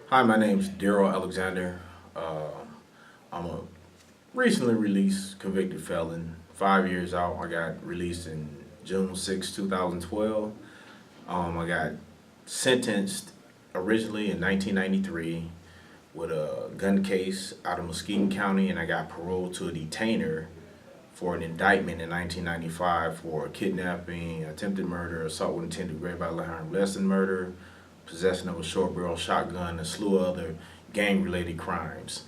Hi, my name is Daryl Alexander. I'm a recently released convicted felon. 5 years out. I got released in June 6, 2012. I got sentenced originally in 1993 with a gun case out of Muskegon County, and I got paroled to a detainer for an indictment in 1995 for kidnapping, attempted murder, assault with intent to grave bodily harm, less than murder, possession of a short barrel shotgun, and a slew of other gang-related crimes.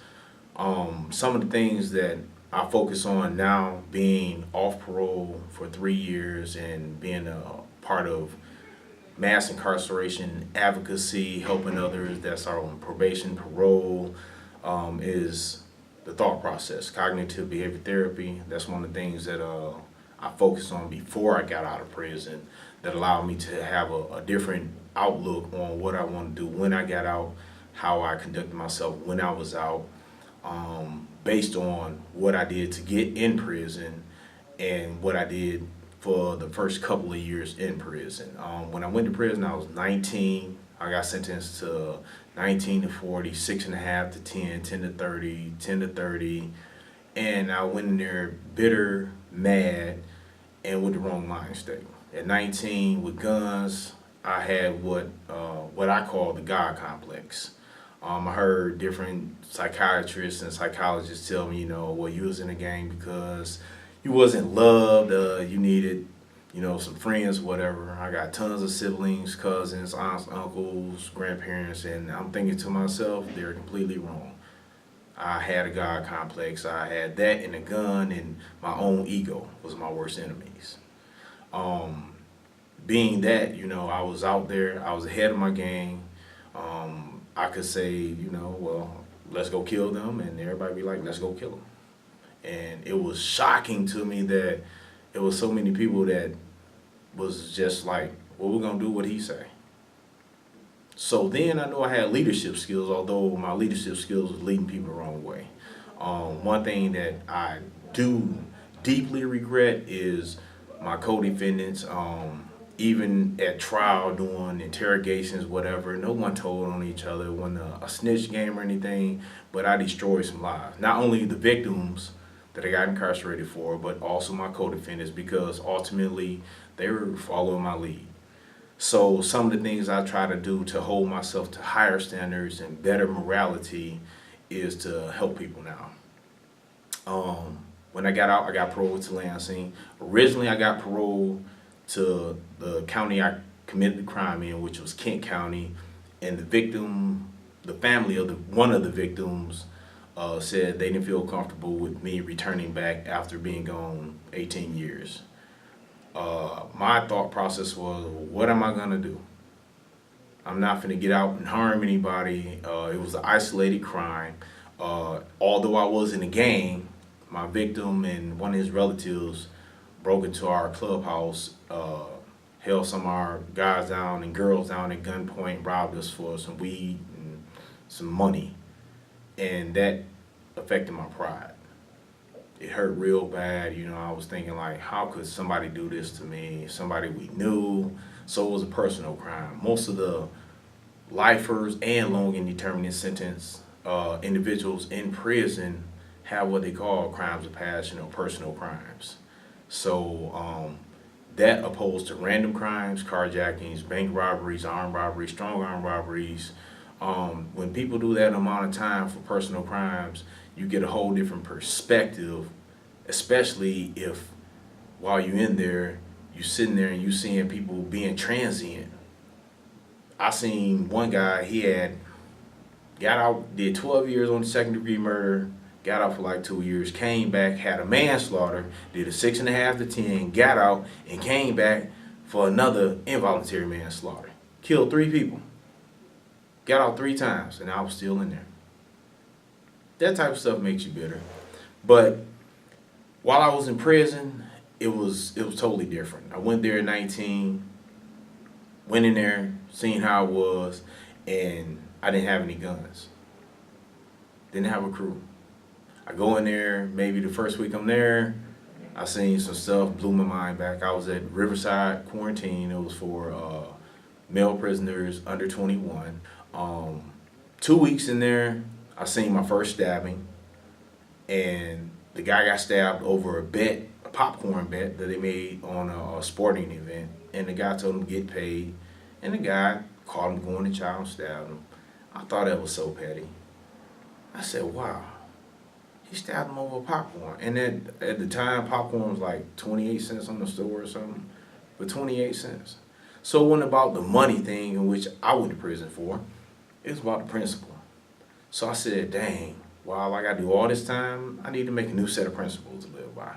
Some of the things that I focus on now, being off parole for 3 years and being a part of mass incarceration advocacy, helping others that's on probation, parole, is the thought process, cognitive behavior therapy. That's one of the things that I focused on before I got out of prison that allowed me to have a different outlook on what I want to do when I got out, how I conducted myself when I was out, based on what I did to get in prison and what I did for the first couple of years in prison. When I went to prison, I was 19. I got sentenced to 19 to 40, 6.5 to 10, 10 to 30, 10 to 30. And I went in there bitter, mad, and with the wrong mind state. At 19, with guns, I had what I call the God complex. I heard different psychiatrists and psychologists tell me, well, you was in a gang because you wasn't loved, you needed, some friends, whatever. I got tons of siblings, cousins, aunts, uncles, grandparents, and I'm thinking to myself, they're completely wrong. I had a God complex. I had that and a gun, and my own ego was my worst enemies. Being that, I was out there, I was ahead of my gang. I could say, well, let's go kill them, and everybody be like, let's go kill them. And it was shocking to me that it was so many people that was just like, well, we're gonna do what he say. So then I knew I had leadership skills, although my leadership skills was leading people the wrong way. One thing that I do deeply regret is my co-defendants. Even at trial, doing interrogations, whatever, no one told on each other. It wasn't a snitch game or anything, but I destroyed some lives. Not only the victims that I got incarcerated for, but also my co-defendants, because ultimately they were following my lead. So some of the things I try to do to hold myself to higher standards and better morality is to help people now. When I got out, I got paroled to Lansing. Originally, I got paroled to the county I committed the crime in, which was Kent County, and the family of one of the victims said they didn't feel comfortable with me returning back after being gone 18 years. My thought process was, what am I gonna do? I'm not gonna get out and harm anybody. It was an isolated crime. Although I was in a gang, my victim and one of his relatives broke into our clubhouse, held some of our guys down and girls down at gunpoint, robbed us for some weed and some money. And that affected my pride. It hurt real bad. I was thinking like, how could somebody do this to me? Somebody we knew. So it was a personal crime. Most of the lifers and long indeterminate sentence individuals in prison have what they call crimes of passion or personal crimes. So that opposed to random crimes, carjackings, bank robberies, armed robberies, strong arm robberies. When people do that amount of time for personal crimes, you get a whole different perspective, especially if while you're in there, you're sitting there and you're seeing people being transient. I seen one guy, he got out, did 12 years on second degree murder, got out for like 2 years, came back, had a manslaughter, did a 6.5 to 10, got out, and came back for another involuntary manslaughter. Killed 3 people. Got out 3 times, and I was still in there. That type of stuff makes you bitter. But while I was in prison, it was totally different. I went there at 19, went in there, seen how it was, and I didn't have any guns. Didn't have a crew. I go in there, maybe the first week I'm there, I seen some stuff, blew my mind back. I was at Riverside Quarantine. It was for male prisoners under 21. 2 weeks in there, I seen my first stabbing, and the guy got stabbed over a popcorn bet that they made on a sporting event, and the guy told him to get paid, and the guy caught him going to child and stabbed him. I thought that was so petty. I said, wow, he stabbed him over popcorn. And then at the time, popcorn was like 28 cents on the store or something, but 28 cents. So it wasn't about the money thing in which I went to prison for. It was about the principle. So I said, dang, while I got to do all this time, I need to make a new set of principles to live by.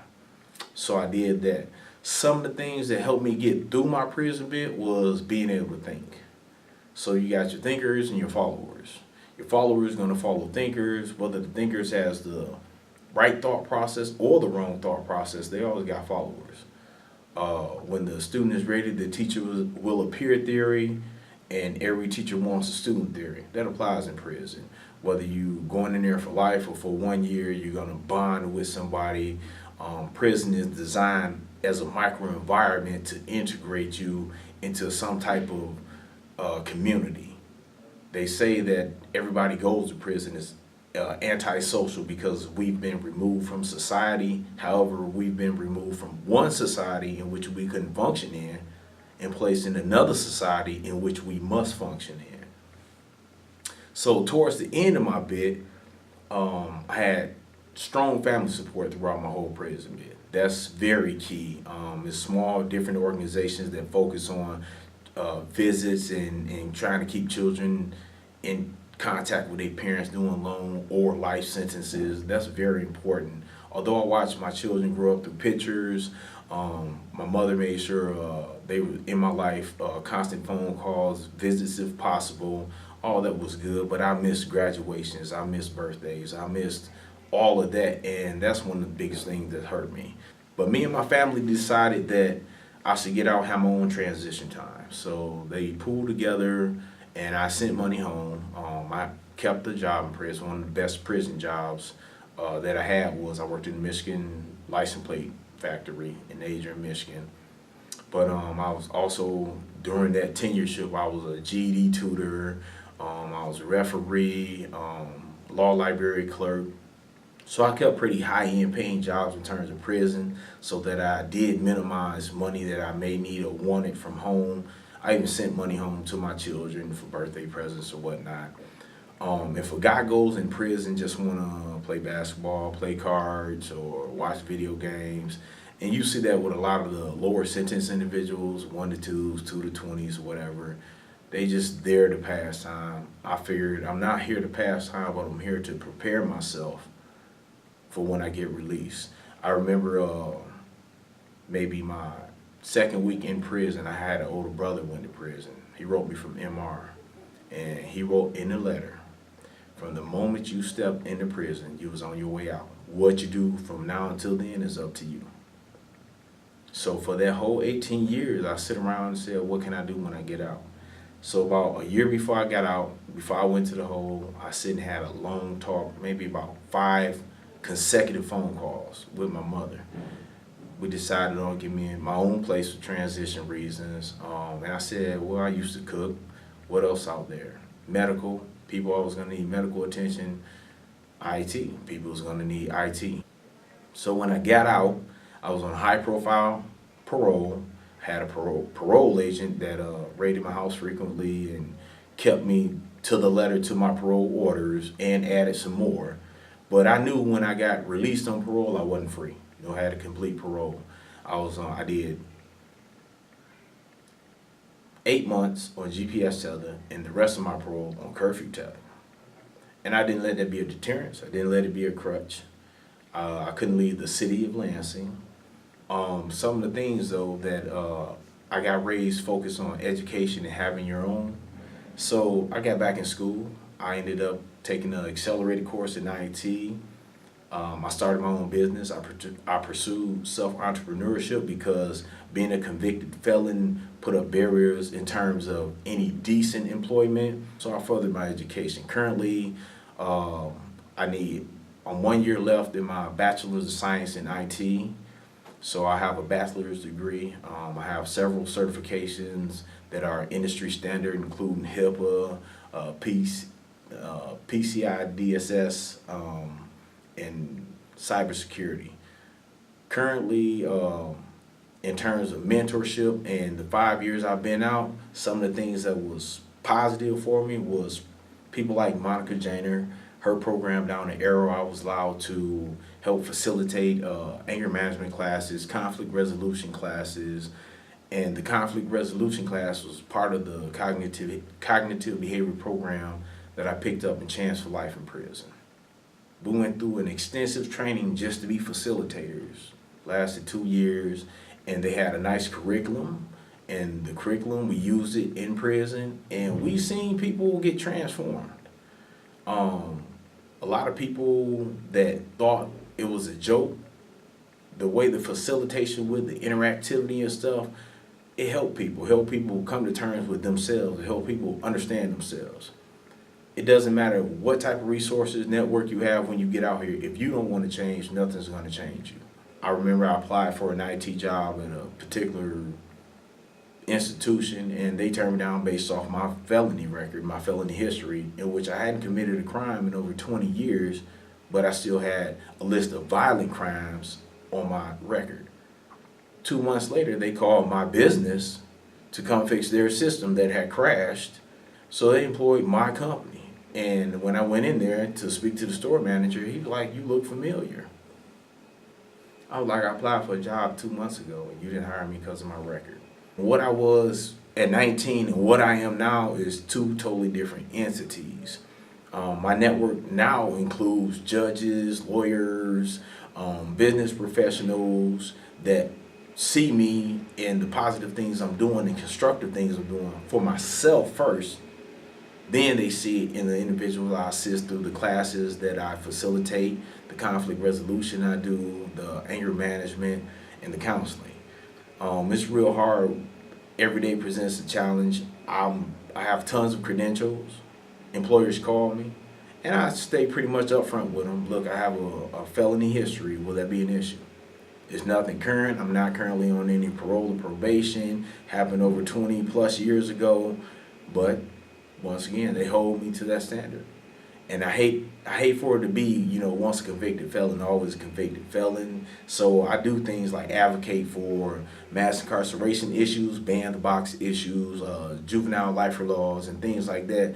So I did that. Some of the things that helped me get through my prison bit was being able to think. So you got your thinkers and your followers. Your followers are going to follow thinkers, whether the thinkers has the right thought process or the wrong thought process, they always got followers. When the student is ready, the teacher will appear theory, and every teacher wants a student theory. That applies in prison. Whether you going in there for life or for 1 year, you're going to bond with somebody. Prison is designed as a microenvironment to integrate you into some type of community. They say that everybody goes to prison is antisocial because we've been removed from society. However, we've been removed from one society in which we couldn't function in and placed in another society in which we must function in. So towards the end of my bid, I had strong family support throughout my whole prison bid. That's very key. It's small, different organizations that focus on visits and trying to keep children in contact with their parents doing loan or life sentences. That's very important. Although I watched my children grow up through pictures, my mother made sure they were in my life, constant phone calls, visits if possible. All that was good, but I missed graduations, I missed birthdays, I missed all of that, and that's one of the biggest things that hurt me. But me and my family decided that I should get out and have my own transition time. So they pulled together, and I sent money home. I kept the job in prison. One of the best prison jobs that I had was I worked in the Michigan license plate factory in Adrian, Michigan. But I was also, during that tenureship, I was a GED tutor, I was a referee, law library clerk. So I kept pretty high-end paying jobs in terms of prison so that I did minimize money that I may need or wanted from home. I even sent money home to my children for birthday presents or whatnot. If a guy goes in prison just want to play basketball, play cards, or watch video games, and you see that with a lot of the lower sentence individuals, 1 to 2s, 2 to 20s, whatever, they just there to pass time. I figured I'm not here to pass time, but I'm here to prepare myself for when I get released. I remember maybe my second week in prison, I had an older brother went to prison. He wrote me from MR, and he wrote in the letter, from the moment you stepped into prison, you was on your way out. What you do from now until then is up to you. So for that whole 18 years, I sit around and said, what can I do when I get out? So about a year before I got out, before I went to the hole, I sit and had a long talk, maybe about 5 consecutive phone calls with my mother. We decided on give me my own place for transition reasons. And I said, well, I used to cook. What else out there? Medical. People always going to need medical attention. IT. People was going to need IT. So when I got out, I was on high profile parole. Had a parole agent that raided my house frequently and kept me to the letter to my parole orders and added some more. But I knew when I got released on parole, I wasn't free. You know, I had a complete parole. I did 8 months on GPS tether and the rest of my parole on curfew tether. And I didn't let that be a deterrence. I didn't let it be a crutch. I couldn't leave the city of Lansing. Some of the things, though, that I got raised focused on education and having your own. So I got back in school. I ended up taking an accelerated course in IT. I started my own business. I pursued self-entrepreneurship because being a convicted felon put up barriers in terms of any decent employment. So I furthered my education. Currently, I'm 1 year left in my Bachelor's of Science in IT. So I have a bachelor's degree. I have several certifications that are industry standard, including HIPAA, PCI DSS, and cybersecurity. Currently, in terms of mentorship and the 5 years I've been out, some of the things that was positive for me was people like Monica Janer, her program down at Arrow. I was allowed to help facilitate anger management classes, conflict resolution classes, and the conflict resolution class was part of the cognitive behavior program that I picked up in Chance for Life in Prison. We went through an extensive training just to be facilitators. Lasted 2 years, and they had a nice curriculum. And the curriculum, we used it in prison, and we seen people get transformed. A lot of people that thought it was a joke, the way the facilitation with the interactivity and stuff, it helped people come to terms with themselves, it helped people understand themselves. It doesn't matter what type of resources, network you have when you get out here. If you don't want to change, nothing's going to change you. I remember I applied for an IT job at a particular institution, and they turned me down based off my felony record, my felony history, in which I hadn't committed a crime in over 20 years, but I still had a list of violent crimes on my record. 2 months later, they called my business to come fix their system that had crashed, so they employed my company. And when I went in there to speak to the store manager, he was like, "You look familiar." I was like, "I applied for a job 2 months ago, and you didn't hire me because of my record." What I was at 19 and what I am now is two totally different entities. My network now includes judges, lawyers, business professionals that see me and the positive things I'm doing and constructive things I'm doing for myself first. Then they see it in the individuals I assist through the classes that I facilitate, the conflict resolution I do, the anger management, and the counseling. It's real hard. Every day presents a challenge. I have tons of credentials. Employers call me, and I stay pretty much upfront with them. Look, I have a felony history. Will that be an issue? It's nothing current. I'm not currently on any parole or probation. Happened over 20 plus years ago, but once again, they hold me to that standard. And I hate for it to be, once a convicted felon, always a convicted felon. So I do things like advocate for mass incarceration issues, ban the box issues, juvenile lifer laws, and things like that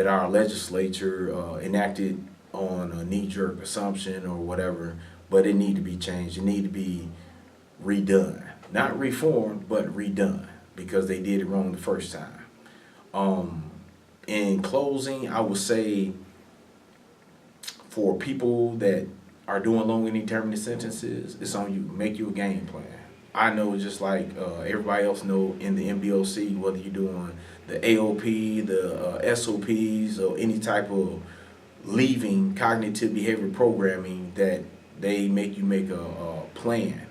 our legislature enacted on a knee-jerk assumption or whatever. But it need to be changed. It need to be redone. Not reformed, but redone, because they did it wrong the first time. In closing, I would say, for people that are doing long and indeterminate sentences, it's on you. Make you a game plan. I know, just like everybody else know in the MBOC, whether you're doing the AOP, the SOPs, or any type of leaving cognitive behavior programming, that they make you make a plan,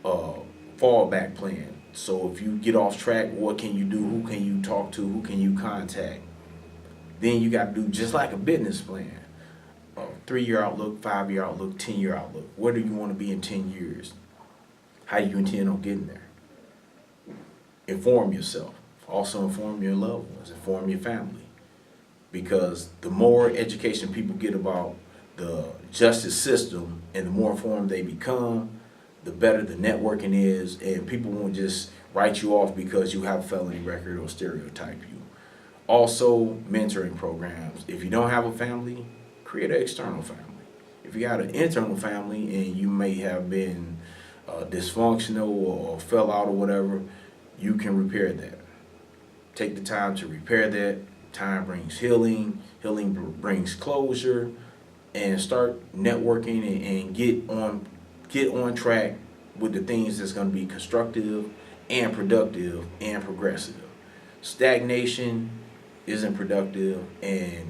a fallback plan. So if you get off track, what can you do? Who can you talk to? Who can you contact? Then you got to do just like a business plan. 3-year outlook, 5-year outlook, 10-year outlook. Where do you want to be in 10 years? How you intend on getting there? Inform yourself. Also inform your loved ones. Inform your family. Because the more education people get about the justice system and the more informed they become, the better the networking is, and people won't just write you off because you have a felony record or stereotype you. Also, mentoring programs. If you don't have a family, create an external family. If you got an internal family and you may have been dysfunctional or fell out or whatever, you can repair that. Take the time to repair that. Time brings healing. Healing brings closure. And start networking and get on track with the things that's going to be constructive and productive and progressive. Stagnation isn't productive, and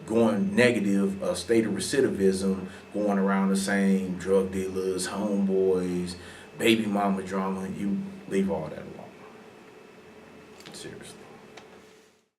going negative, a state of recidivism, going around the same drug dealers, homeboys, baby mama drama, you leave all that alone. Seriously.